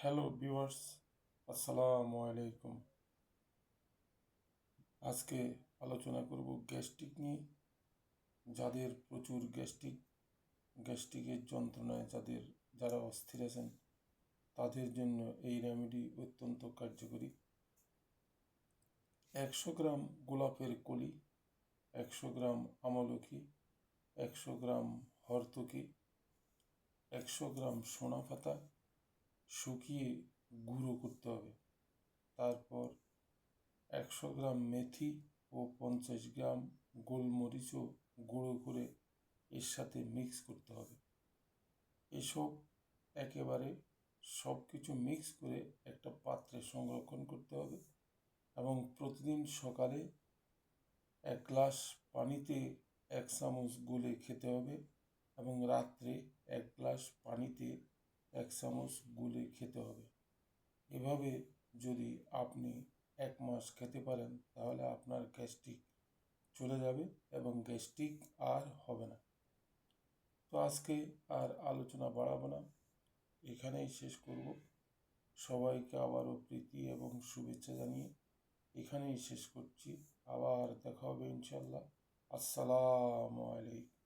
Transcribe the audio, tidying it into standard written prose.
Hello viewers, আসসালামু আলাইকুম। আজকে আলোচনা করব গ্যাস্ট্রিক নিয়ে। যাদের প্রচুর গ্যাস্ট্রিকের যন্ত্রণায় যারা অস্থির আছেন তাদের জন্য এই রেমেডি অত্যন্ত কার্যকরী। 100 গ্রাম গোলাপের কলি, 100 গ্রাম আমলকি, 100 গ্রাম হরতকি, 100 গ্রাম সোনা পাতা শুকিয়ে গুঁড়ো করতে হবে। তারপর 100 গ্রাম মেথি ও 50 গ্রাম গোলমরিচও গুঁড়ো করে এর সাথে মিক্স করতে হবে। এসব একেবারে সব কিছু মিক্স করে একটা পাত্রে সংরক্ষণ করতে হবে এবং প্রতিদিন সকালে 1 গ্লাস পানিতে 1 চামচ গুলে খেতে হবে এবং রাত্রে 1 গ্লাস পানিতে 1 চামচ গুলে খেতে হবে। এভাবে যদি আপনি 1 মাস খেতে পারেন তাহলে আপনার গ্যাস্ট্রিক চলে যাবে এবং গ্যাস্ট্রিক আর হবে না। তো আজকে আর আলোচনা বাড়াবো না, এখানেই শেষ করব। সবাইকে আবারও প্রীতি এবং শুভেচ্ছা জানিয়ে এখানেই শেষ করছি। আবার দেখা হবে ইনশাল্লাহ। আসসালামু আলাইকুম।